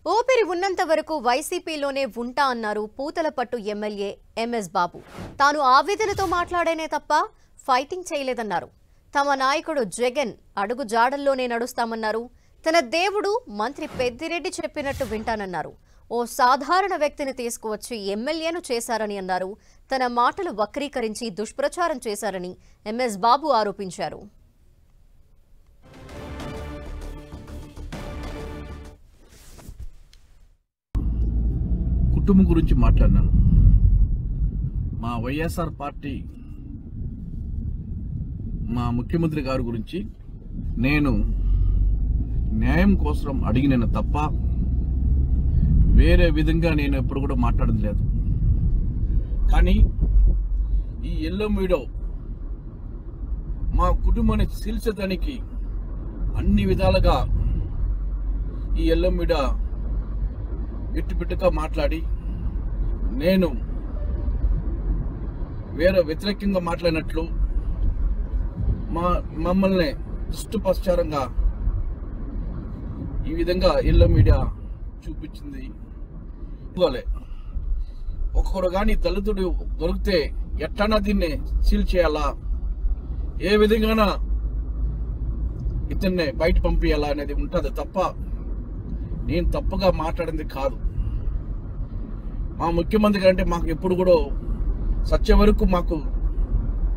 ఊపిరి ఉన్నంత వరకు వైసీపీలోనే ఉంటా అన్నారు పూతలపట్టు ఎమ్మెల్యే ఎంఎస్ బాబు. తాను ఆవేదనతో మాట్లాడేనే తప్ప ఫైటింగ్ చేయలేదన్నారు. తమ నాయకుడు జగన్ అడుగు జాడల్లోనే నడుస్తామన్నారు. తన దేవుడు మంత్రి పెద్దిరెడ్డి చెప్పినట్టు వింటానన్నారు. ఓ సాధారణ వ్యక్తిని తీసుకువచ్చి ఎమ్మెల్యేను చేశారని అన్నారు. తన మాటలు వక్రీకరించి దుష్ప్రచారం చేశారని ఎంఎస్ బాబు ఆరోపించారు. కుటుంబం గురించి మాట్లాడినాను. మా వైఎస్ఆర్ పార్టీ మా ముఖ్యమంత్రి గారి గురించి నేను న్యాయం కోసం అడిగిన తప్ప వేరే విధంగా నేను ఎప్పుడు కూడా మాట్లాడడం లేదు. కానీ ఈ ఎల్లో మీడియా మా కుటుంబాన్ని చీల్చడానికి అన్ని విధాలుగా ఈ ఎల్లో మీడియా బిట్టుగా మాట్లాడి నేను వేరే వ్యతిరేకంగా మాట్లాడినట్లు మమ్మల్ని దుష్టపశ్చారంగా ఈ విధంగా ఎల్లో మీడియా చూపించింది. ఒక్కొక్కరు కానీ దళితుడు దొరికితే ఎట్టన్నా దీన్ని సీల్ చేయాలా, ఏ విధంగా ఇతన్ని బయట పంపించాలా అనేది ఉంటుంది తప్ప నేను తప్పుగా మాట్లాడింది కాదు. మా ముఖ్యమంత్రి అంటే మాకు ఎప్పుడు కూడా సత్య వరకు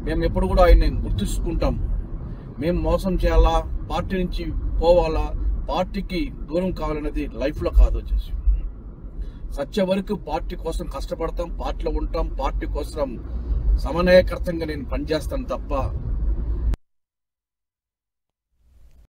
మేము ఎప్పుడు కూడా ఆయన్ని గుర్తుంచుకుంటాం. మేము మోసం చేయాలా, పార్టీ నుంచి పోవాలా, పార్టీకి దూరం కావాలనేది లైఫ్లో కాదు. వచ్చేసి సత్య వరకు పార్టీ కోసం కష్టపడతాం, పార్టీలో ఉంటాం, పార్టీ కోసం సమన్వయకర్తంగా నేను పనిచేస్తాను తప్ప